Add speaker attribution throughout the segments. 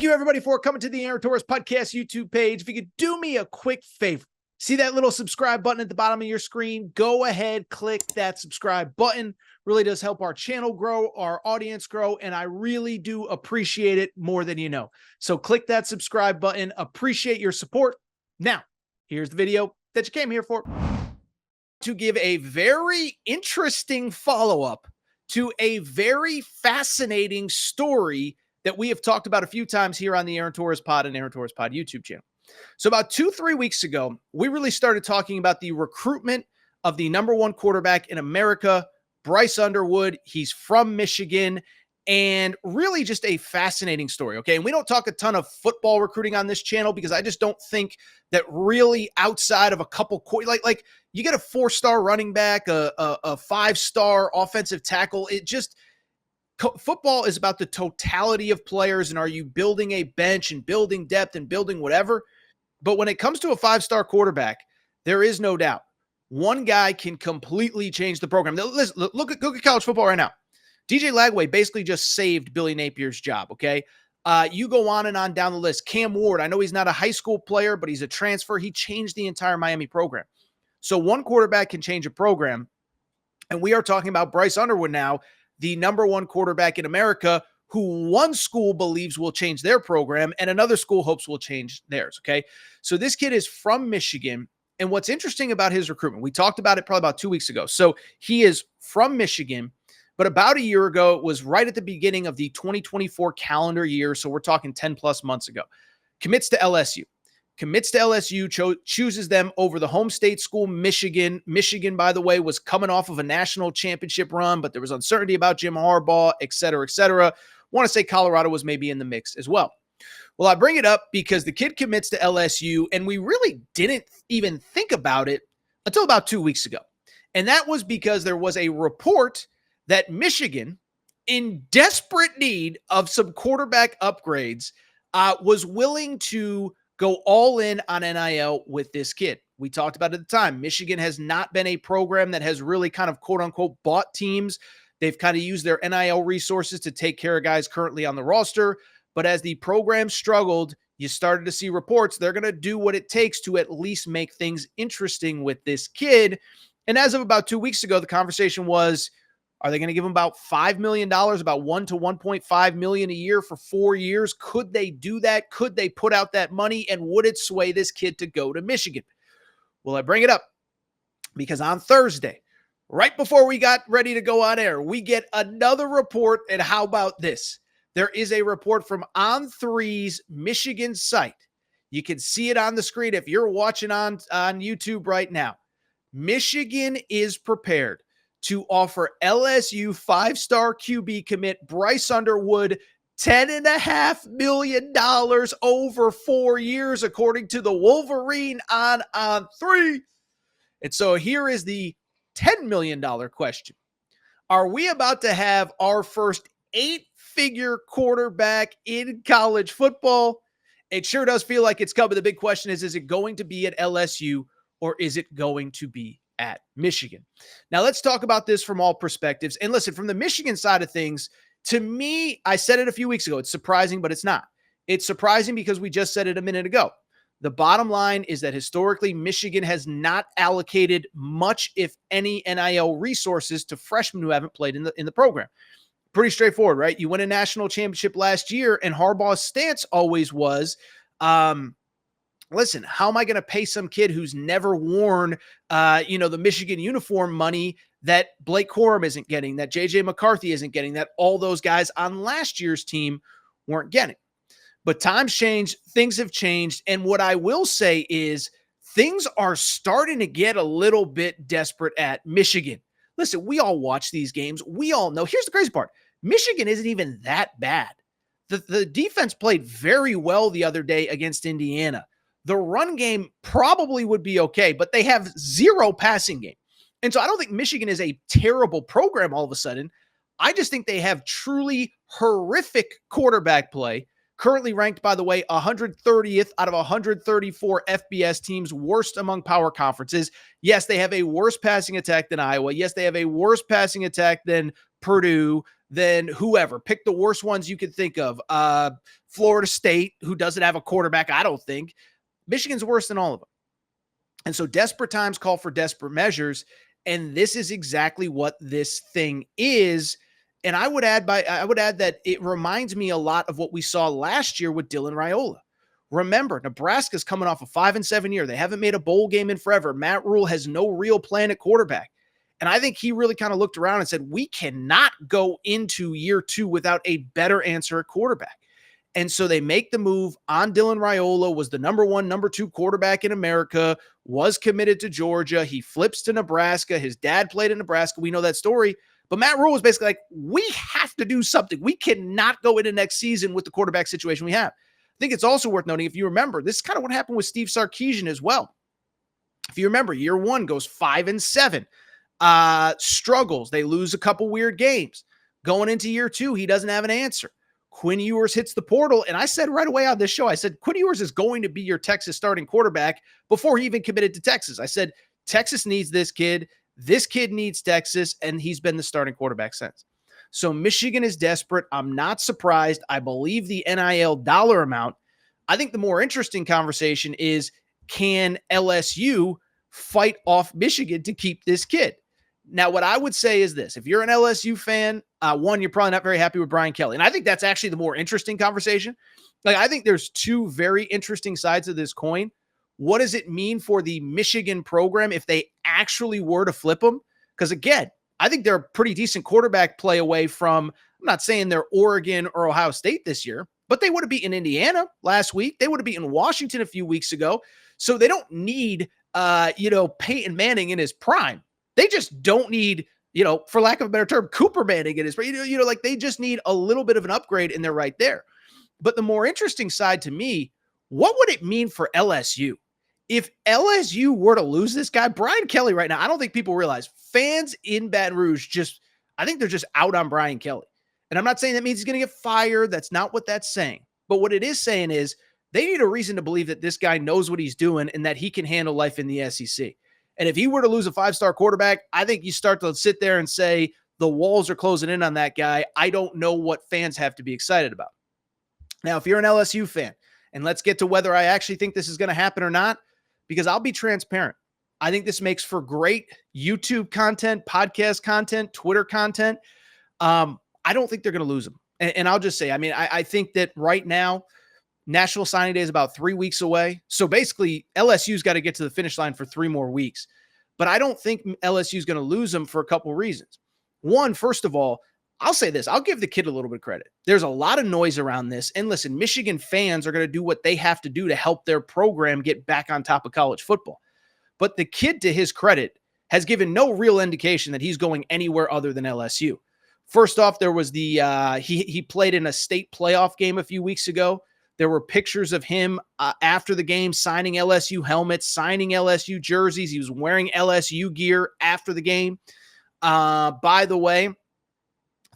Speaker 1: Thank you, everybody, for coming to the Aaron Torres Podcast YouTube page. If you could do me a quick favor, see that little subscribe button at the bottom of your screen? Go ahead, click that subscribe button. Really does help our channel grow, our audience grow, and I really do appreciate it more than you know. So click that subscribe button. Appreciate your support. Now, here's the video that you came here for. To give a very interesting follow-up to a very fascinating story that we have talked about a few times here on the Aaron Torres Pod and Aaron Torres Pod YouTube channel. So about 2-3 weeks ago, we really started talking about the recruitment of the number one quarterback in America, Bryce Underwood. He's from Michigan, and really just a fascinating story, okay? And we don't talk a ton of football recruiting on this channel because I just don't think that really outside of a couple, like you get a 4-star running back, a 5-star offensive tackle. It just, football is about the totality of players, and are you building a bench and building depth and building whatever? But when it comes to a 5-star quarterback, there is no doubt one guy can completely change the program. Now, listen, look at college football right now. DJ Lagway basically just saved Billy Napier's job, okay? You go on and on down the list. Cam Ward, I know he's not a high school player, but he's a transfer. He changed the entire Miami program. So one quarterback can change a program, and we are talking about Bryce Underwood now, the number one quarterback in America, who one school believes will change their program and another school hopes will change theirs, okay? So this kid is from Michigan, and what's interesting about his recruitment, we talked about it probably about 2 weeks ago. So he is from Michigan, but about a year ago, it was right at the beginning of the 2024 calendar year, so we're talking 10-plus months ago, commits to LSU. Chooses them over the home state school, Michigan. Michigan, by the way, was coming off of a national championship run, but there was uncertainty about Jim Harbaugh, et cetera, et cetera. Want to say Colorado was maybe in the mix as well. Well, I bring it up because the kid commits to LSU, and we really didn't even think about it until about 2 weeks ago. And that was because there was a report that Michigan, in desperate need of some quarterback upgrades, was willing to go all in on NIL with this kid. We talked about it at the time. Michigan has not been a program that has really kind of quote unquote bought teams. They've kind of used their NIL resources to take care of guys currently on the roster. But as the program struggled, you started to see reports they're going to do what it takes to at least make things interesting with this kid. And as of about 2 weeks ago, the conversation was, are they going to give him about $5 million, about $1 to $1.5 million a year for 4 years? Could they do that? Could they put out that money? And would it sway this kid to go to Michigan? Well, I bring it up because on Thursday, right before we got ready to go on air, we get another report. And how about this? There is a report from On3's Michigan site. You can see it on the screen if you're watching on YouTube right now. Michigan is prepared to offer LSU 5-star QB commit Bryce Underwood $10.5 million over 4 years, according to the Wolverine on 3. And so here is the $10 million question. Are we about to have our first 8-figure quarterback in college football? It sure does feel like it's coming. The big question is it going to be at LSU or is it going to be at Michigan? Now, let's talk about this from all perspectives. And listen, from the Michigan side of things, to me, I said it a few weeks ago, it's surprising, but it's not. It's surprising because we just said it a minute ago. The bottom line is that historically, Michigan has not allocated much, if any, NIL resources to freshmen who haven't played in the program. Pretty straightforward, right? You win a national championship last year, and Harbaugh's stance always was, listen, how am I going to pay some kid who's never worn, the Michigan uniform money that Blake Corum isn't getting, that J.J. McCarthy isn't getting, that all those guys on last year's team weren't getting? But times change, things have changed, and what I will say is things are starting to get a little bit desperate at Michigan. Listen, we all watch these games. We all know. Here's the crazy part. Michigan isn't even that bad. The defense played very well the other day against Indiana. The run game probably would be okay, but they have zero passing game. And so I don't think Michigan is a terrible program all of a sudden. I just think they have truly horrific quarterback play. Currently ranked, by the way, 130th out of 134 FBS teams, worst among power conferences. Yes, they have a worse passing attack than Iowa. Yes, they have a worse passing attack than Purdue, than whoever. Pick the worst ones you could think of. Florida State, who doesn't have a quarterback, I don't think. Michigan's worse than all of them. And so desperate times call for desperate measures. And this is exactly what this thing is. And I would add that it reminds me a lot of what we saw last year with Dylan Raiola. Remember, Nebraska's coming off a 5-7 year. They haven't made a bowl game in forever. Matt Rule has no real plan at quarterback. And I think he really kind of looked around and said, we cannot go into year 2 without a better answer at quarterback. And so they make the move on Dylan Raiola, was the number 1, number 2 quarterback in America, was committed to Georgia. He flips to Nebraska. His dad played in Nebraska. We know that story. But Matt Rule was basically like, we have to do something. We cannot go into next season with the quarterback situation we have. I think it's also worth noting, if you remember, this is kind of what happened with Steve Sarkisian as well. If you remember, year 1 goes 5-7. Struggles. They lose a couple weird games. Going into year 2, he doesn't have an answer. Quinn Ewers hits the portal, and I said right away on this show, I said, Quinn Ewers is going to be your Texas starting quarterback before he even committed to Texas. I said, Texas needs this kid. This kid needs Texas, and he's been the starting quarterback since. So Michigan is desperate. I'm not surprised. I believe the NIL dollar amount. I think the more interesting conversation is, can LSU fight off Michigan to keep this kid? Now, what I would say is this. If you're an LSU fan, one, you're probably not very happy with Brian Kelly. And I think that's actually the more interesting conversation. Like, I think there's 2 very interesting sides of this coin. What does it mean for the Michigan program if they actually were to flip them? Because, again, I think they're a pretty decent quarterback play away from, I'm not saying they're Oregon or Ohio State this year, but they would have beaten Indiana last week. They would have beaten Washington a few weeks ago. So they don't need, Peyton Manning in his prime. They just don't need, for lack of a better term, Cooper Manning in his prime. Like they just need a little bit of an upgrade, and they're right there. But the more interesting side to me, what would it mean for LSU? If LSU were to lose this guy, Brian Kelly right now, I don't think people realize, fans in Baton Rouge I think they're just out on Brian Kelly. And I'm not saying that means he's going to get fired. That's not what that's saying. But what it is saying is they need a reason to believe that this guy knows what he's doing and that he can handle life in the SEC. And if he were to lose a 5-star quarterback, I think you start to sit there and say the walls are closing in on that guy. I don't know what fans have to be excited about. Now, if you're an LSU fan, and let's get to whether I actually think this is going to happen or not, because I'll be transparent. I think this makes for great YouTube content, podcast content, Twitter content. I don't think they're going to lose him. And I'll just say, I think that right now, National Signing Day is about 3 weeks away. So basically, LSU's got to get to the finish line for 3 more weeks. But I don't think LSU is going to lose him for a couple of reasons. One, first of all, I'll say this. I'll give the kid a little bit of credit. There's a lot of noise around this. And listen, Michigan fans are going to do what they have to do to help their program get back on top of college football. But the kid, to his credit, has given no real indication that he's going anywhere other than LSU. First off, there was he played in a state playoff game a few weeks ago. There were pictures of him after the game signing LSU helmets, signing LSU jerseys. He was wearing LSU gear after the game. By the way,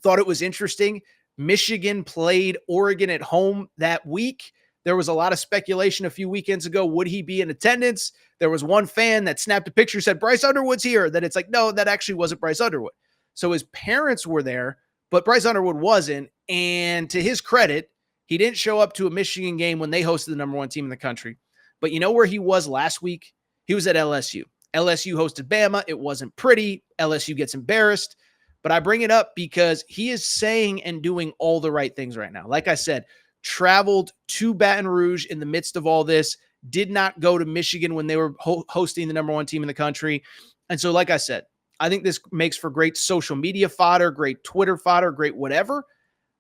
Speaker 1: thought it was interesting. Michigan played Oregon at home that week. There was a lot of speculation a few weekends ago. Would he be in attendance? There was one fan that snapped a picture, said, Bryce Underwood's here. Then it's like, no, that actually wasn't Bryce Underwood. So his parents were there, but Bryce Underwood wasn't. And to his credit, he didn't show up to a Michigan game when they hosted the number 1 team in the country. But you know where he was last week? He was at LSU. LSU hosted Bama. It wasn't pretty. LSU gets embarrassed. But I bring it up because he is saying and doing all the right things right now. Like I said, traveled to Baton Rouge in the midst of all this, did not go to Michigan when they were hosting the number 1 team in the country. And so, like I said, I think this makes for great social media fodder, great Twitter fodder, great whatever.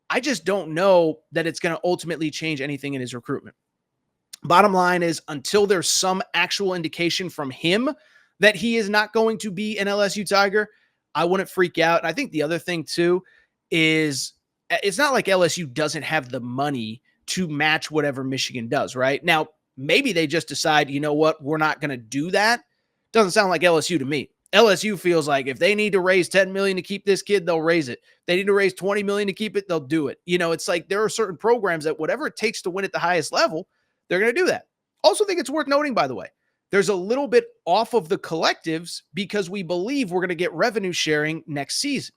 Speaker 1: I just don't know that it's going to ultimately change anything in his recruitment. Bottom line is, until there's some actual indication from him that he is not going to be an LSU Tiger, I wouldn't freak out. And I think the other thing too is it's not like LSU doesn't have the money to match whatever Michigan does, right? Now, maybe they just decide, you know what, we're not going to do that. Doesn't sound like LSU to me. LSU feels like if they need to raise $10 million to keep this kid, they'll raise it. If they need to raise $20 million to keep it, they'll do it. It's like there are certain programs that whatever it takes to win at the highest level, they're going to do that. Also think it's worth noting, by the way, there's a little bit off of the collectives because we believe we're going to get revenue sharing next season.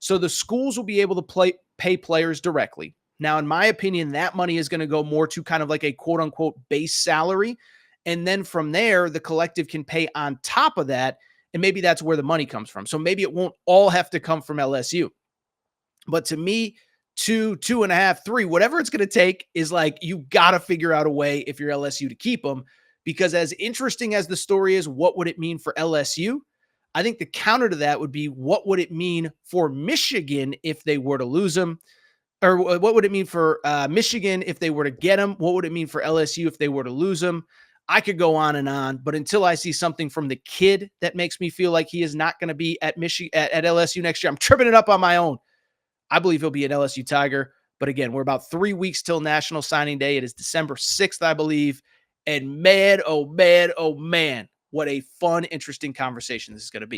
Speaker 1: So the schools will be able to pay players directly. Now, in my opinion, that money is going to go more to kind of like a quote unquote base salary. And then from there, the collective can pay on top of that. And maybe that's where the money comes from. So maybe it won't all have to come from LSU. But to me, 2.5, 3, whatever it's going to take is like, you got to figure out a way if you're LSU to keep them. Because as interesting as the story is, what would it mean for LSU? I think the counter to that would be, what would it mean for Michigan if they were to lose them? Or what would it mean for Michigan if they were to get them? What would it mean for LSU if they were to lose them? I could go on, but until I see something from the kid that makes me feel like he is not going to be at Michigan at LSU next year, I'm tripping it up on my own. I believe he'll be an LSU Tiger. But again, we're about 3 weeks till National Signing Day. It is December 6th, I believe. And man, oh man, what a fun, interesting conversation this is going to be.